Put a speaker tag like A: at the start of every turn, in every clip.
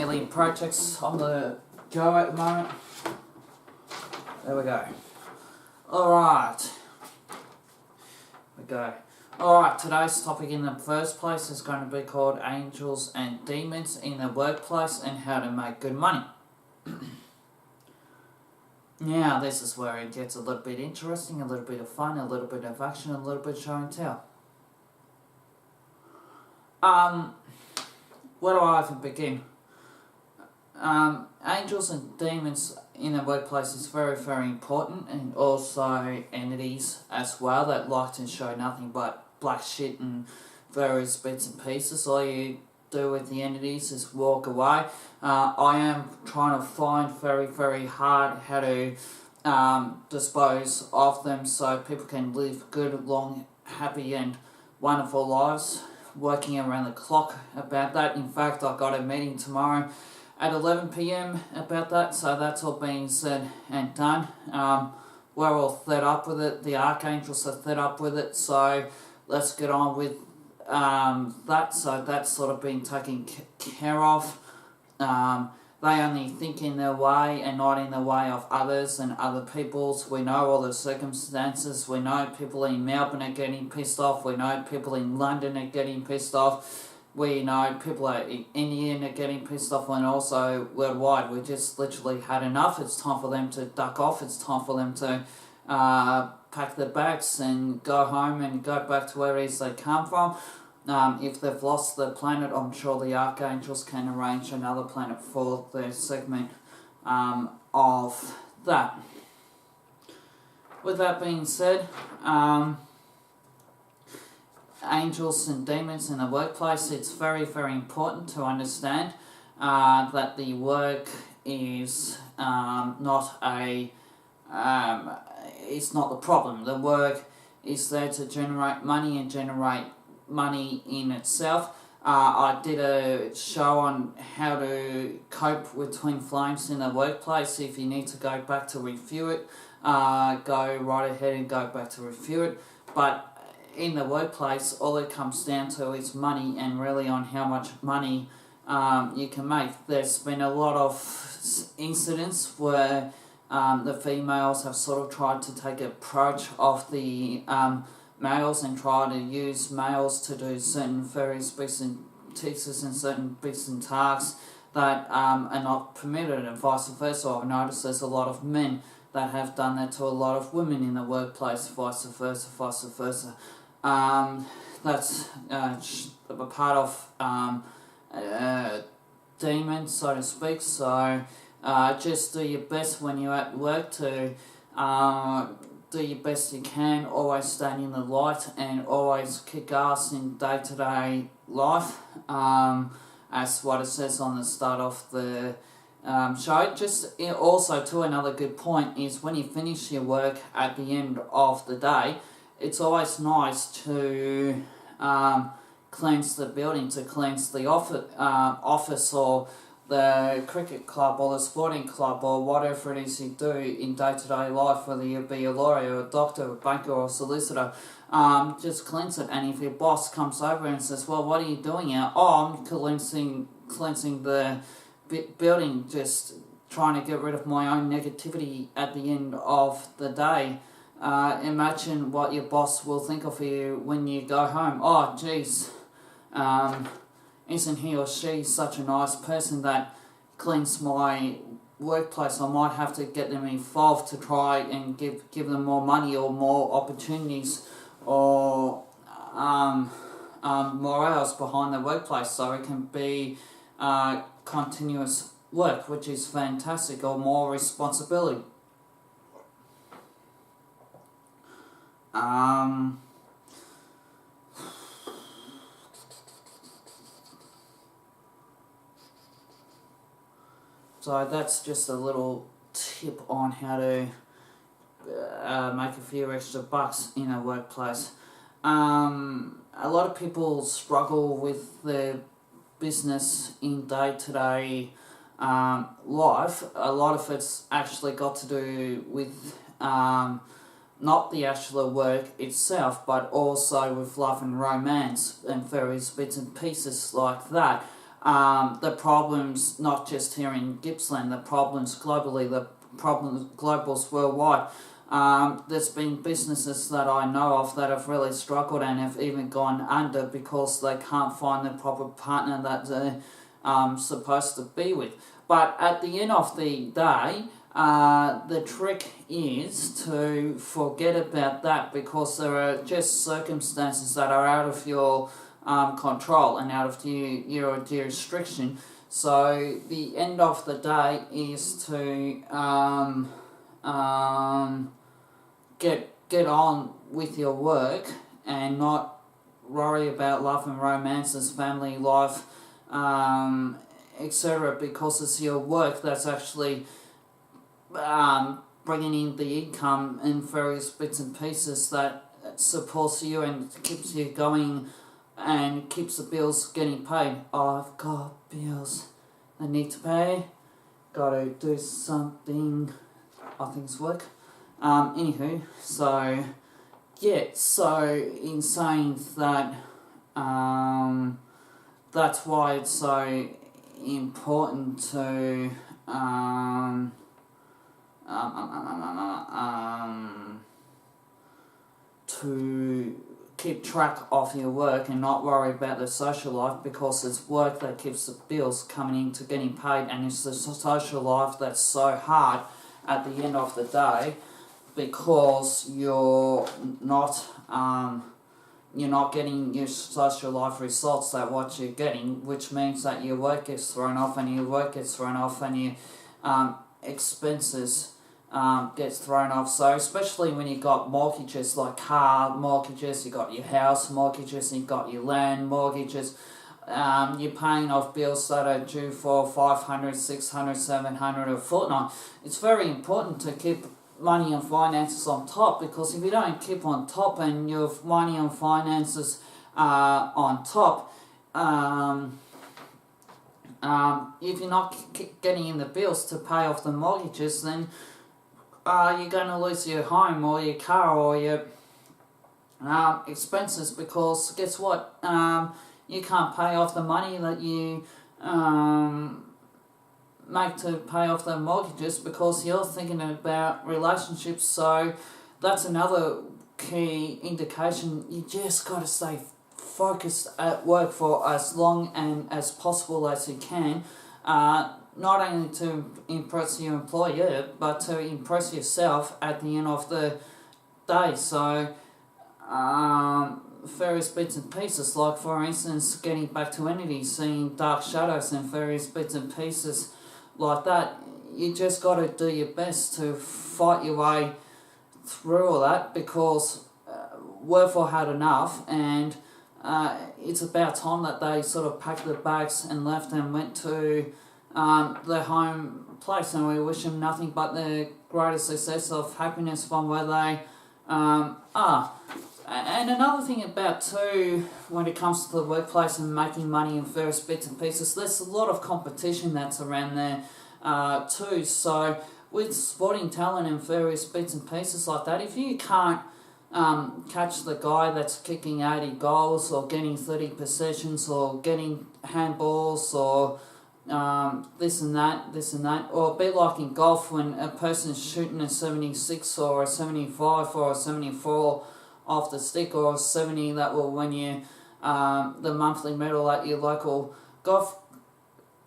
A: million projects on the go at the moment. There we go. Alright. Alright, today's topic in the first place is going to be called Angels and Demons in the Workplace and How to Make Good Money. Now, this is where it gets a little bit interesting, a little bit of fun, a little bit of action, a little bit of show and tell. Where do I even begin? Angels and demons in the workplace is very, very important, and also entities as well that like to show nothing but black shit and various bits and pieces. All you do with the entities is walk away. I am trying to find very, very hard how to dispose of them so people can live good, long, happy and wonderful lives, working around the clock about that. In fact, I got a meeting tomorrow at 11 PM about that, so that's all being said and done. We're all fed up with it, the archangels are fed up with it, so let's get on with that. So that's sort of been taken care of. They only think in their way and not in the way of others and other people's. We know all the circumstances. We know people in Melbourne are getting pissed off. We know people in London are getting pissed off. We know people in India are getting pissed off, and also worldwide. We just literally had enough. It's time for them to duck off. It's time for them to pack their bags and go home and go back to where it is they come from. If they've lost the planet, I'm sure the archangels can arrange another planet for their segment of that. With that being said, angels and demons in the workplace, it's very, very important to understand that the work is it's not the problem. The work is there to generate money and generate money in itself. I did a show on how to cope with twin flames in the workplace. If you need to go back to review it, go right ahead and go back to review it. But in the workplace, all it comes down to is money, and really on how much money you can make. There's been a lot of incidents where the females have sort of tried to take approach of the males and try to use males to do certain various bits and pieces and certain bits and tasks that are not permitted, and vice versa. I've noticed there's a lot of men that have done that to a lot of women in the workplace, vice versa. That's a part of demons, so to speak. So just do your best when you're at work to do your best you can. Always stay in the light and always kick ass in day-to-day life, as what it says on the start of the show. Just also, to another good point is when you finish your work at the end of the day, it's always nice to cleanse the building, to cleanse the office or the cricket club or the sporting club or whatever it is you do in day-to-day life, whether you be a lawyer, a doctor, a banker or a solicitor. Just cleanse it. And if your boss comes over and says, well, what are you doing here? Oh, I'm cleansing the building, just trying to get rid of my own negativity at the end of the day. Imagine what your boss will think of you when you go home. Oh, geez, isn't he or she such a nice person that cleans my workplace? I might have to get them involved to try and give them more money or more opportunities or morals behind the workplace, so it can be continuous work, which is fantastic, or more responsibility. So that's just a little tip on how to make a few extra bucks in a workplace. A lot of people struggle with their business in day-to-day life. A lot of it's actually got to do with not the actual work itself, but also with love and romance and various bits and pieces like that. the problems not just here in Gippsland, the problems globally, the problems globals worldwide. There's been businesses that I know of that have really struggled and have even gone under because they can't find the proper partner that they're supposed to be with. But at the end of the day, the trick is to forget about that, because there are just circumstances that are out of your control and out of your jurisdiction. So the end of the day is to get on with your work and not worry about love and romances, family life, etc., because it's your work that's actually bringing in the income in various bits and pieces that supports you and keeps you going and keeps the bills getting paid. I've got bills I need to pay, gotta do something, I think it's work. Anywho, so yeah, so in saying that, that's why it's so important to to keep track of your work and not worry about the social life, because it's work that keeps the bills coming in to getting paid, and it's the social life that's so hard at the end of the day, because you're not getting your social life results that what you're getting, which means that your work gets thrown off and your expenses gets thrown off. So especially when you got mortgages, like car mortgages, you got your house mortgages, you got your land mortgages, you're paying off bills that are due for 500, 600, 700 a fortnight. It's very important to keep money and finances on top, because if you don't keep on top and your money and finances on top, if you're not getting in the bills to pay off the mortgages, then you're going to lose your home or your car or your expenses, because guess what? You can't pay off the money that you make to pay off the mortgages, because you're thinking about relationships. So that's another key indication. You just got to stay focused at work for as long and as possible as you can, not only to impress your employer, but to impress yourself at the end of the day. So various bits and pieces, like for instance getting back to entities, seeing dark shadows and various bits and pieces like that, you just got to do your best to fight your way through all that, because Werfel had enough, and it's about time that they sort of packed their bags and left and went to their home place, and we wish them nothing but the greatest success of happiness from where they are. And another thing about too, when it comes to the workplace and making money in various bits and pieces, there's a lot of competition that's around there too. So with sporting talent and various bits and pieces like that, if you can't catch the guy that's kicking 80 goals or getting 30 possessions or getting handballs or this and that, or a bit like in golf when a person's shooting a 76 or a 75 or a 74 off the stick, or a 70 that will win you the monthly medal at your local golf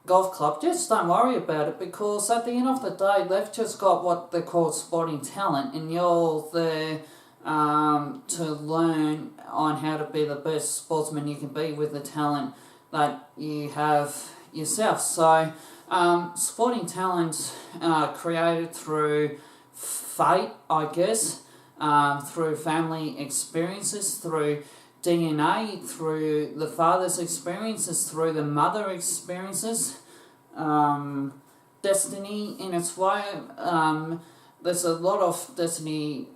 A: club, just don't worry about it, because at the end of the day they've just got what they call sporting talent, and you're there to learn on how to be the best sportsman you can be with the talent that you have yourself. So sporting talents created through fate, I guess, through family experiences, through DNA, through the father's experiences, through the mother experiences, destiny in its way. There's a lot of destiny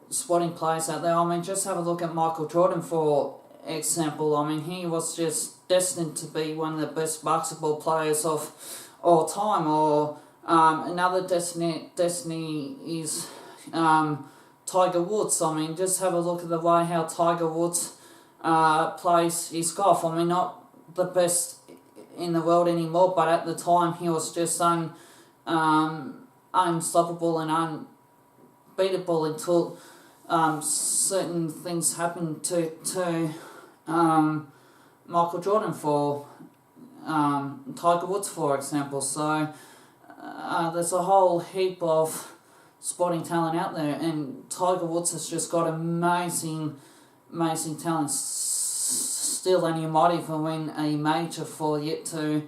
A: sporting players out there. I mean, just have a look at Michael Jordan, for example. I mean, he was just destined to be one of the best basketball players of all time. Or another destiny is Tiger Woods. I mean, just have a look at the way how Tiger Woods plays his golf. I mean, not the best in the world anymore, but at the time he was just unstoppable and unbeatable until certain things happened to Michael Jordan for Tiger Woods, for example. So there's a whole heap of sporting talent out there, and Tiger Woods has just got amazing talent still, and he might even win a major for yet to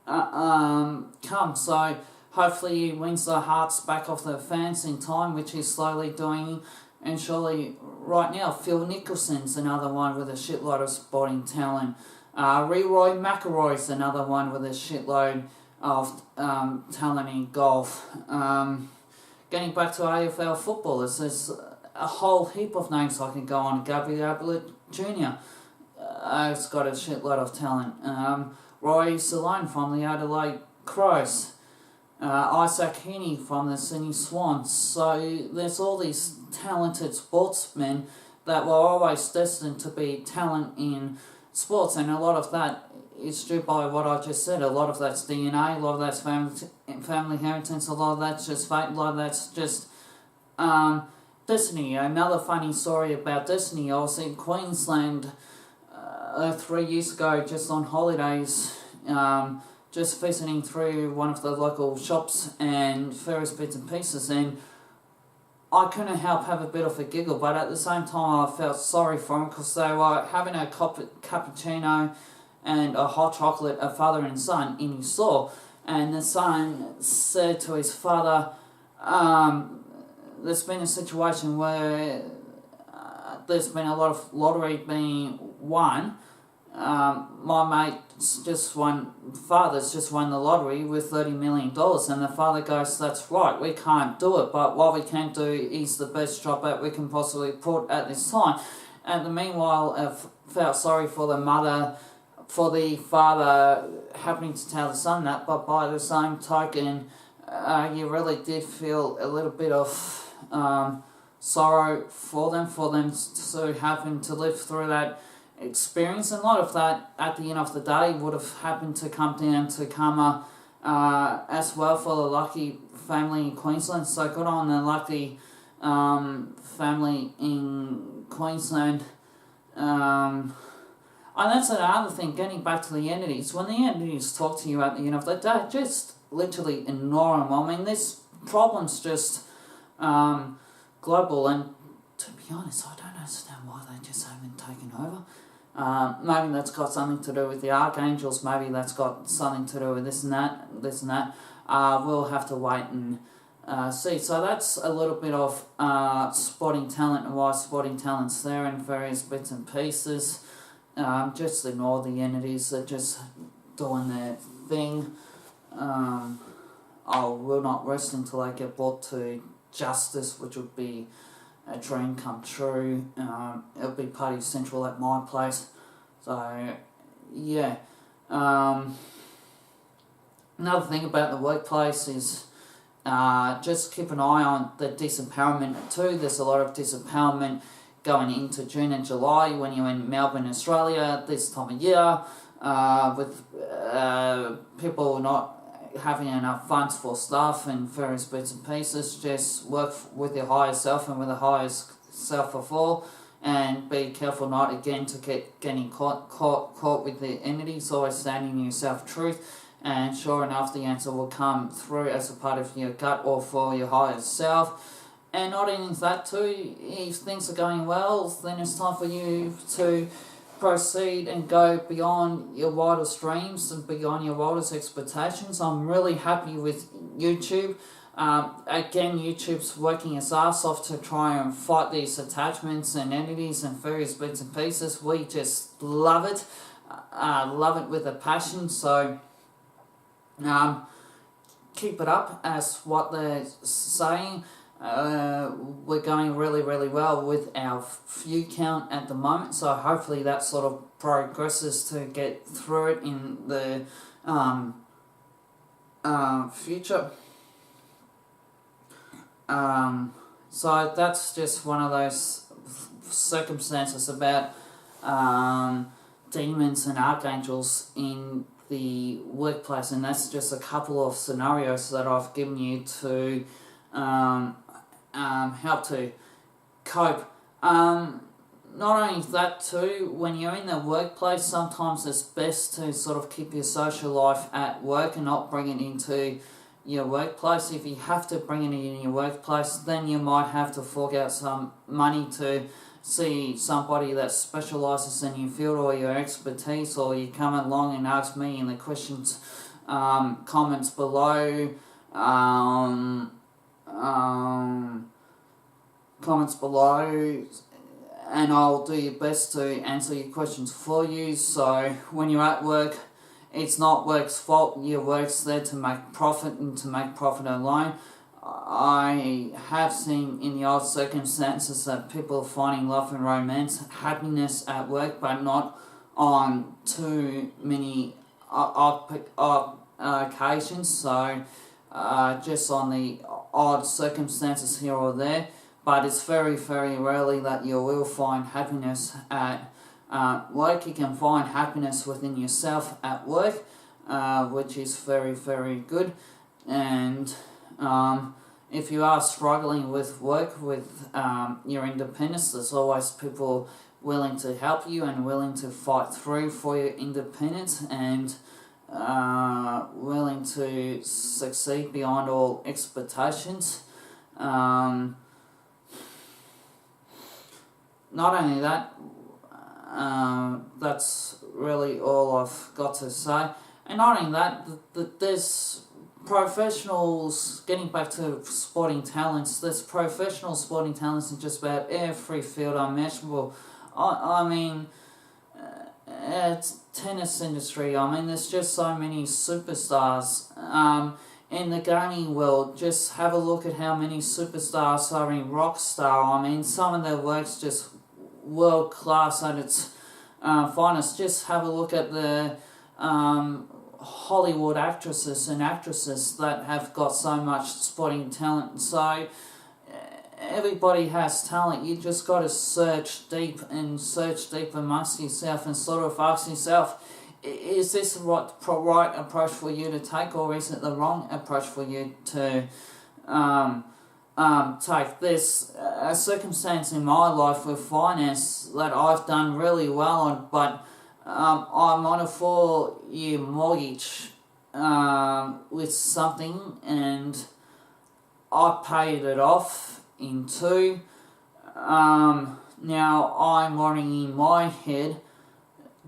A: come. So hopefully he wins the hearts back of the fans in time, which he's slowly doing. And surely right now, Phil Mickelson's another one with a shitload of sporting talent. Rory McIlroy's another one with a shitload of talent in golf. Getting back to AFL footballers, there's a whole heap of names I can go on. Gabriel Ablett Jr. Has got a shitload of talent. Roy Salone from the Adelaide Crows. Isaac Heaney from the Sydney Swans. So there's all these talented sportsmen that were always destined to be talent in sports, and a lot of that is due by what I just said. A lot of that's DNA, a lot of that's family inheritance, a lot of that's just fate, a lot of that's just destiny. Another funny story about destiny, I was in Queensland 3 years ago just on holidays, just visiting through one of the local shops and various bits and pieces, and I couldn't help have a bit of a giggle, but at the same time I felt sorry for them because they were having a cappuccino and a hot chocolate, a father and son, in his store, and the son said to his father, there's been a situation where there's been a lot of lottery being won. My father's just won the lottery with $30 million, and the father goes, that's right, we can't do it, but what we can do is the best job that we can possibly put at this time. And the meanwhile, I felt sorry for the father happening to tell the son that, but by the same token, you really did feel a little bit of sorrow for them to happen to live through that experience, and a lot of that at the end of the day would have happened to come down to karma as well for the lucky family in Queensland. So good on the lucky family in Queensland. And that's another thing, getting back to the entities. When the entities talk to you at the end of the day, just literally ignore them. I mean, this problem's just global, and to be honest, I don't understand why they just haven't taken over. Maybe that's got something to do with the archangels, maybe that's got something to do with this and that. We'll have to wait and see. So that's a little bit of sporting talent and why sporting talent's there in various bits and pieces. Just ignore the entities, they're just doing their thing. I will not rest until I get brought to justice, which would be a dream come true. It'll be Party Central at my place. So, yeah. Another thing about the workplace is just keep an eye on the disempowerment too. There's a lot of disempowerment going into June and July when you're in Melbourne, Australia, this time of year, with people not having enough funds for staff and various bits and pieces. Just work with your higher self and with the highest self of all, and be careful not again to getting caught with the entities. Always standing in your self-truth, and sure enough the answer will come through as a part of your gut or for your higher self. And not only that too, if things are going well, then it's time for you to proceed and go beyond your wildest dreams and beyond your wildest expectations. I'm really happy with YouTube. Again, YouTube's working its ass off to try and fight these attachments and entities and various bits and pieces. We just love it. Love it with a passion. So keep it up, as what they're saying. We're going really, really well with our view count at the moment, so hopefully that sort of progresses to get through it in the future. So that's just one of those circumstances about demons and archangels in the workplace, and that's just a couple of scenarios that I've given you to help to cope. Not only that too, when you're in the workplace, sometimes it's best to sort of keep your social life at work and not bring it into your workplace. If you have to bring it in your workplace, then you might have to fork out some money to see somebody that specialises in your field or your expertise, or you come along and ask me in the questions, comments below, and I'll do your best to answer your questions for you. So when you're at work, it's not work's fault. Your work's there to make profit and to make profit alone. I have seen in the odd circumstances that people are finding love and romance, happiness at work, but not on too many occasions. So just on the odd circumstances here or there. But it's very, very rarely that you will find happiness at work. You can find happiness within yourself at work, which is very, very good. And if you are struggling with work, with your independence, there's always people willing to help you and willing to fight through for your independence and willing to succeed beyond all expectations. Not only that, that's really all I've got to say. And not only that, there's professionals, getting back to sporting talents, there's professional sporting talents in just about every field imaginable. I mean, it's tennis industry, I mean, there's just so many superstars. In the gaming world, just have a look at how many superstars are in Rockstar. I mean, some of their work's just world class at its finest. Just have a look at the Hollywood actresses and actresses that have got so much sporting talent. So everybody has talent. You just got to search deep amongst yourself and sort of ask yourself, is this the right approach for you to take, or is it the wrong approach for you to take? There's a circumstance in my life with finance that I've done really well on, but I'm on a 4-year mortgage with something, and I paid it off in 2. Now I'm wondering in my head,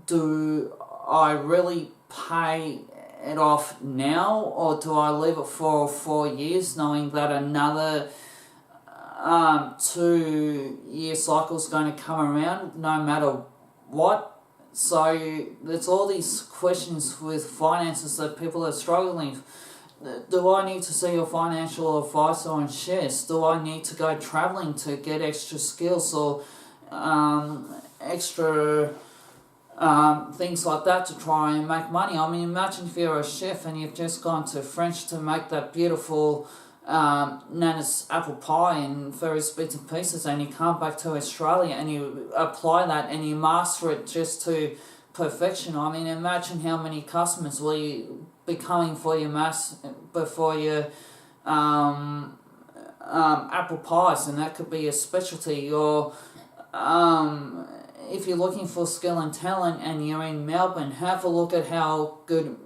A: do I really pay it off now, or do I leave it for 4 years knowing that another 2-year cycle is going to come around no matter what? So there's all these questions with finances that people are struggling. Do I need to see a financial advisor on shares? Do I need to go travelling to get extra skills or extra things like that to try and make money? I mean, imagine if you're a chef and you've just gone to French to make that beautiful Nana's apple pie in various bits and pieces, and you come back to Australia and you apply that and you master it just to perfection. I mean, imagine how many customers will you be coming for your apple pies, and that could be a specialty. Or if you're looking for skill and talent and you're in Melbourne, have a look at how good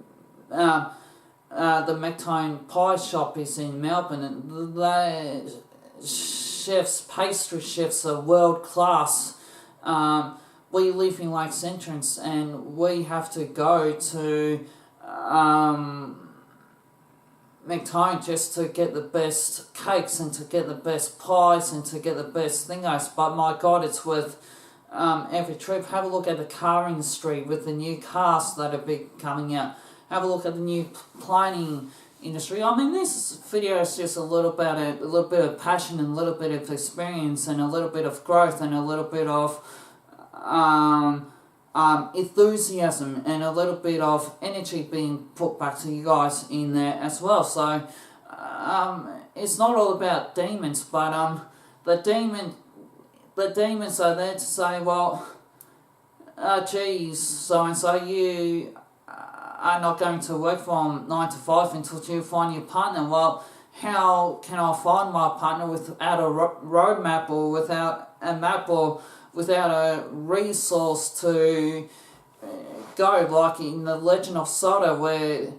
A: the McTone Pie Shop is in Melbourne. And the chefs, pastry chefs are world class. We live in Lakes Entrance and we have to go to McTone just to get the best cakes and to get the best pies and to get the best thingos. But my God, it's worth every trip. Have a look at the car industry with the new cars that are coming out. Have a look at the new planing industry. I mean, this video is just a little bit of passion and a little bit of experience and a little bit of growth and a little bit of enthusiasm and a little bit of energy being put back to you guys in there as well. So it's not all about demons, but the demons are there to say, well, geez, so and so, you are not going to work from 9 to 5 until you find your partner. Well, how can I find my partner without a roadmap, or without a map, or without a resource to go, like in The Legend of Zelda, where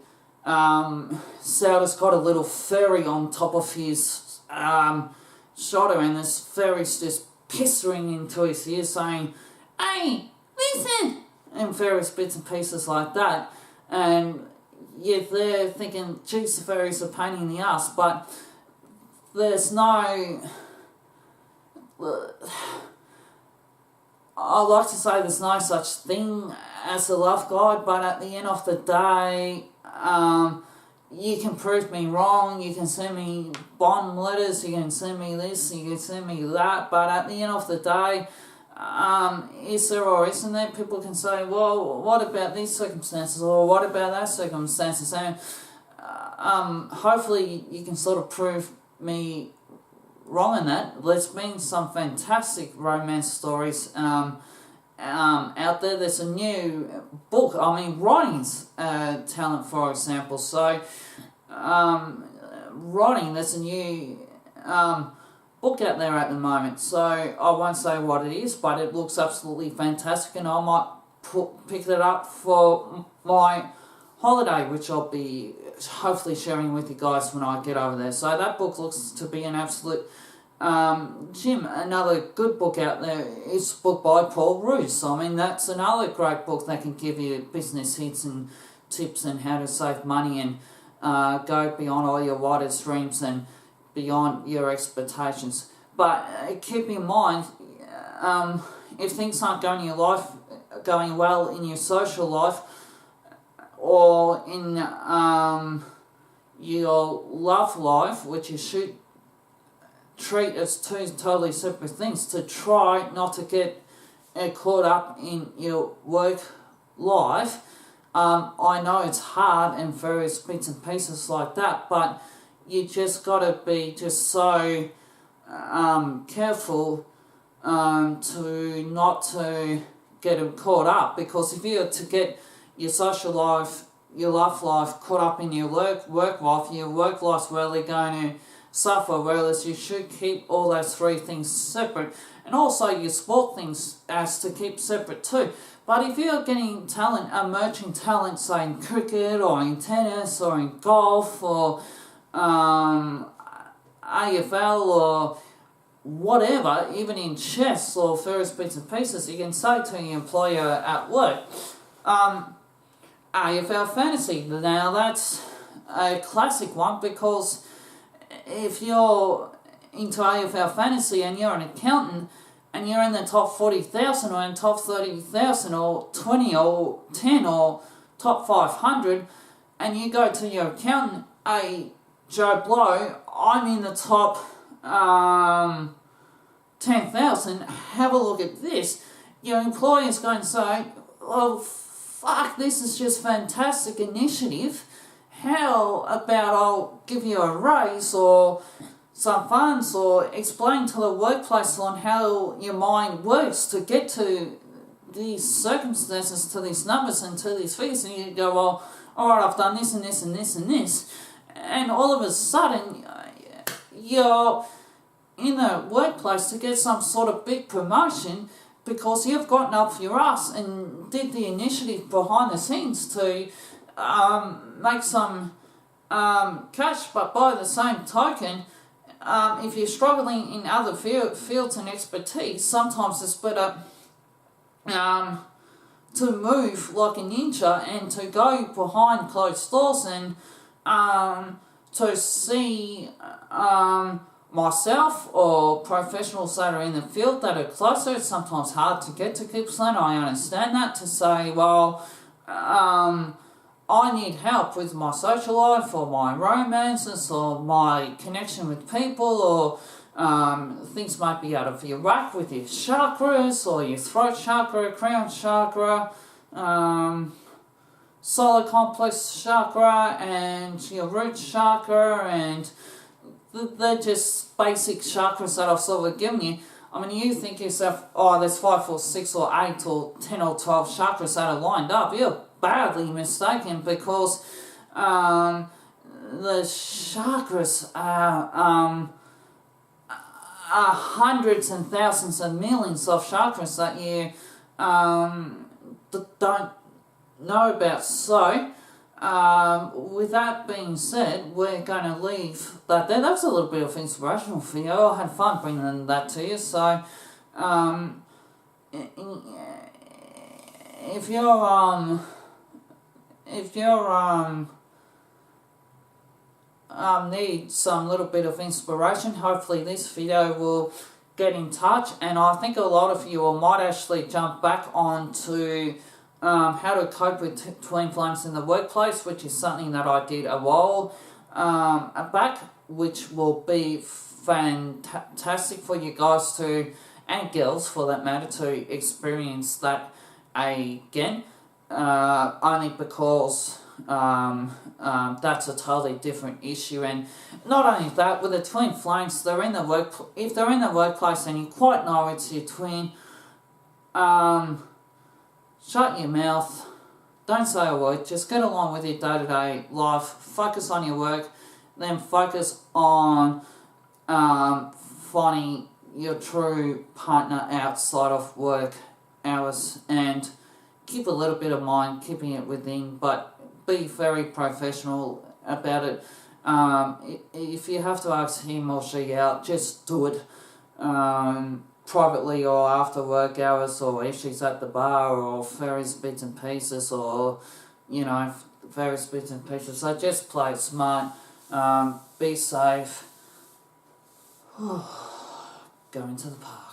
A: Zelda's got a little fairy on top of his shoulder, and this fairy's just pestering into his ear saying, "Hey, listen!" and various bits and pieces like that. And yet they're thinking, geez, the fairy's a pain in the ass, but there's no... I like to say there's no such thing as a love guide, but at the end of the day, you can prove me wrong, you can send me bond letters, you can send me this, you can send me that, but at the end of the day, is there or isn't there? People can say, well, what about these circumstances, or what about that circumstances, and hopefully you can sort of prove me wrong in that. There's been some fantastic romance stories out there. There's a new book, writing's talent, for example, so writing, there's a new book out there at the moment, so I won't say what it is, but it looks absolutely fantastic, and I might pick it up for my holiday, which I'll be hopefully sharing with you guys when I get over there. So that book looks to be an absolute gem. Another good book out there is a book by Paul Roos. That's another great book that can give you business hits and tips and how to save money and go beyond all your wildest dreams and beyond your expectations. But keep in mind, if things aren't going well in your social life, or in your love life, which you should treat as two totally separate things, to try not to get caught up in your work life. I know it's hard and various bits and pieces like that, but you just got to be just so careful to not to get caught up, because if you're to get your social life, your love life caught up in your work life, your work life's really going to suffer, whereas you should keep all those three things separate, and also your sport things as to keep separate too. But if you're getting talent, emerging talent, say in cricket or in tennis or in golf or AFL or whatever, even in chess or various bits and pieces, you can say to your employer at work, AFL fantasy. Now that's a classic one, because if you're into AFL fantasy and you're an accountant and you're in the top 40,000 or in top 30,000 or 20 or 10 or top 500, and you go to your accountant, Joe Blow, I'm in the top 10,000, have a look at this. Your employer's going to say, oh, fuck, this is just fantastic initiative. How about I'll give you a raise or some funds, or explain to the workplace on how your mind works to get to these circumstances, to these numbers and to these figures, and you go, well, alright, I've done this and this and this and this, and all of a sudden you're in the workplace to get some sort of big promotion because you've gotten up your ass and did the initiative behind the scenes to make some cash. But by the same token, if you're struggling in other fields and expertise, sometimes it's better to move like a ninja and to go behind closed doors and to see myself or professionals that are in the field that are closer. It's sometimes hard to get to Gippsland, I understand that, to say, well, I need help with my social life or my romances or my connection with people, or things might be out of your whack with your chakras or your throat chakra, crown chakra, solar complex chakra and your root chakra, and they're just basic chakras that I've sort of given you. You think yourself, oh, there's 5 or 6 or 8 or 10 or 12 chakras that are lined up. You're badly mistaken, because the chakras are hundreds and thousands and millions of chakras that you don't know about. So, with that being said, we're going to leave that there. That was a little bit of inspirational for you. I had fun bringing that to you. So, if you're need some little bit of inspiration, hopefully this video will get in touch, and I think a lot of you might actually jump back onto how to cope with twin flames in the workplace, which is something that I did a while back, which will be fantastic for you guys to, and girls for that matter, to experience that again, only because that's a totally different issue. And not only that, with the twin flames, if they're in the workplace and you quite know it's your twin, shut your mouth, don't say a word, just get along with your day-to-day life, focus on your work, then focus on finding your true partner outside of work hours, and keep a little bit of mind keeping it within, but be very professional about it. If you have to ask him or she out, just do it privately or after work hours, or if she's at the bar, or various bits and pieces, or various bits and pieces. So just play it smart, be safe, go into the park.